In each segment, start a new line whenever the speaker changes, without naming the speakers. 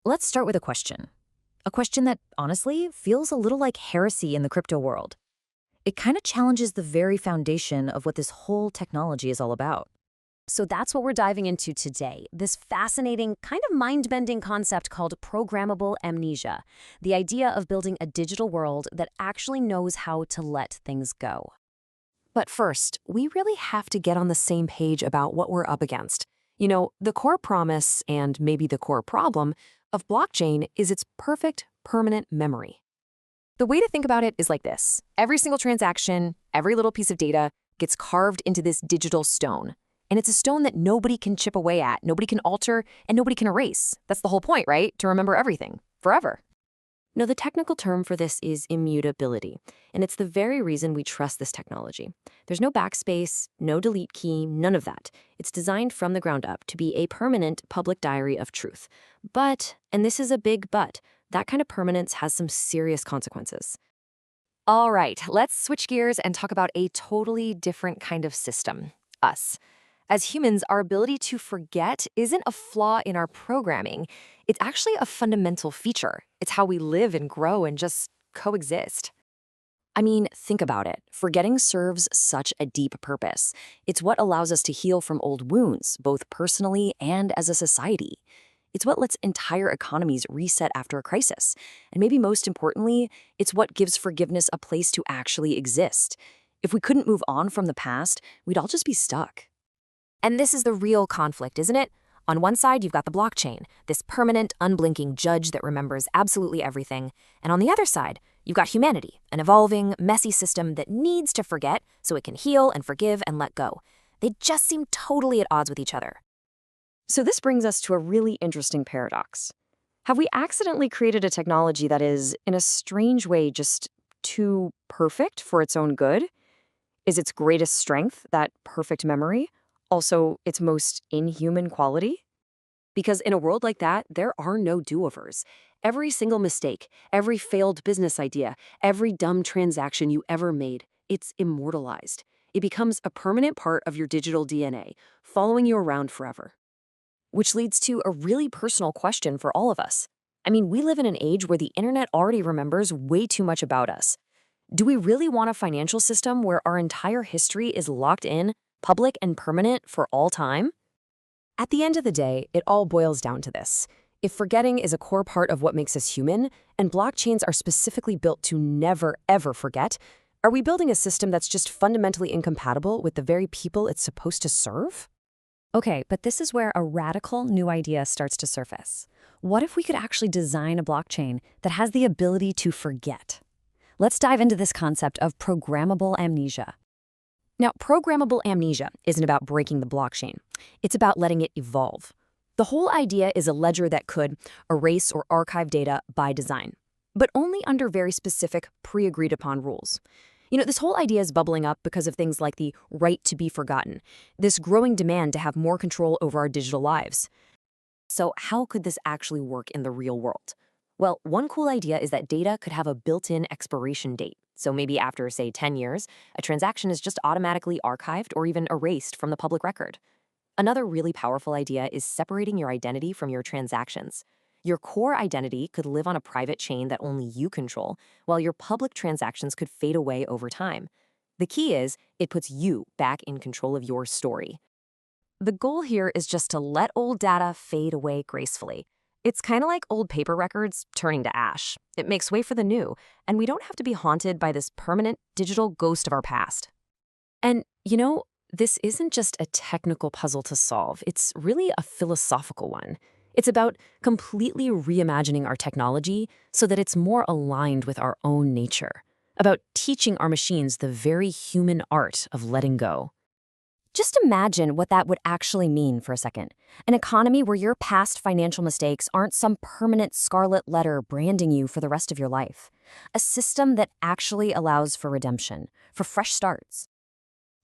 Let's start with a question. A question that, honestly, feels a little like heresy in the crypto world. It kind of challenges the very foundation of what this whole technology is all about.
So that's what we're diving into today, this fascinating, kind of mind-bending concept called programmable amnesia, the idea of building a digital world that actually knows how to let things go. But first, we really have to get on the same page about what we're up against. The core promise, and maybe the core problem, of blockchain is its perfect, permanent memory. The way to think about it is like this. Every single transaction, every little piece of data gets carved into this digital stone. And it's a stone that nobody can chip away at, nobody can alter, and nobody can erase. That's the whole point, right? To remember everything, forever. No, the technical term for this is immutability, and it's the very reason we trust this technology. There's no backspace, no delete key, none of that. It's designed from the ground up to be a permanent public diary of truth. But, and this is a big but, that kind of permanence has some serious consequences. All right, let's switch gears and talk about a totally different kind of system, us. As humans, our ability to forget isn't a flaw in our programming. It's actually a fundamental feature. It's how we live and grow and just coexist. I mean, think about it. Forgetting serves such a deep purpose. It's what allows us to heal from old wounds, both personally and as a society. It's what lets entire economies reset after a crisis. And maybe most importantly, it's what gives forgiveness a place to actually exist. If we couldn't move on from the past, we'd all just be stuck. And this is the real conflict, isn't it? On one side, you've got the blockchain, this permanent, unblinking judge that remembers absolutely everything. And on the other side, you've got humanity, an evolving, messy system that needs to forget so it can heal and forgive and let go. They just seem totally at odds with each other. So this brings us to a really interesting paradox. Have we accidentally created a technology that is, in a strange way, just too perfect for its own good? Is its greatest strength that perfect memory also its most inhuman quality? Because in a world like that, there are no do-overs. Every single mistake, every failed business idea, every dumb transaction you ever made, it's immortalized. It becomes a permanent part of your digital DNA, following you around forever. Which leads to a really personal question for all of us. I mean, we live in an age where the internet already remembers way too much about us. Do we really want a financial system where our entire history is locked in, public and permanent for all time? At the end of the day, it all boils down to this. If forgetting is a core part of what makes us human, and blockchains are specifically built to never, ever forget, are we building a system that's just fundamentally incompatible with the very people it's supposed to serve? Okay, but this is where a radical new idea starts to surface. What if we could actually design a blockchain that has the ability to forget? Let's dive into this concept of programmable amnesia. Now, programmable amnesia isn't about breaking the blockchain. It's about letting it evolve. The whole idea is a ledger that could erase or archive data by design, but only under very specific, pre-agreed-upon rules. This whole idea is bubbling up because of things like the right to be forgotten, this growing demand to have more control over our digital lives. So how could this actually work in the real world? Well, one cool idea is that data could have a built-in expiration date. So maybe after, say, 10 years, a transaction is just automatically archived or even erased from the public record. Another really powerful idea is separating your identity from your transactions. Your core identity could live on a private chain that only you control, while your public transactions could fade away over time. The key is, it puts you back in control of your story. The goal here is just to let old data fade away gracefully. It's kind of like old paper records turning to ash. It makes way for the new, and we don't have to be haunted by this permanent digital ghost of our past. And, this isn't just a technical puzzle to solve. It's really a philosophical one. It's about completely reimagining our technology so that it's more aligned with our own nature, about teaching our machines the very human art of letting go. Just imagine what that would actually mean for a second. An economy where your past financial mistakes aren't some permanent scarlet letter branding you for the rest of your life. A system that actually allows for redemption, for fresh starts.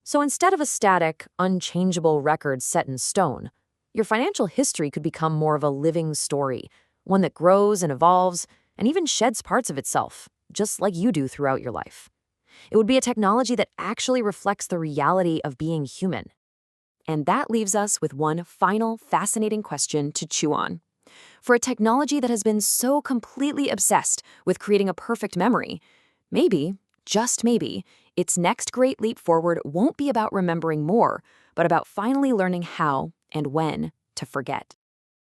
So instead of a static, unchangeable record set in stone, your financial history could become more of a living story, one that grows and evolves and even sheds parts of itself, just like you do throughout your life. It would be a technology that actually reflects the reality of being human. And that leaves us with one final fascinating question to chew on. For a technology that has been so completely obsessed with creating a perfect memory, maybe, just maybe, its next great leap forward won't be about remembering more, but about finally learning how and when to forget.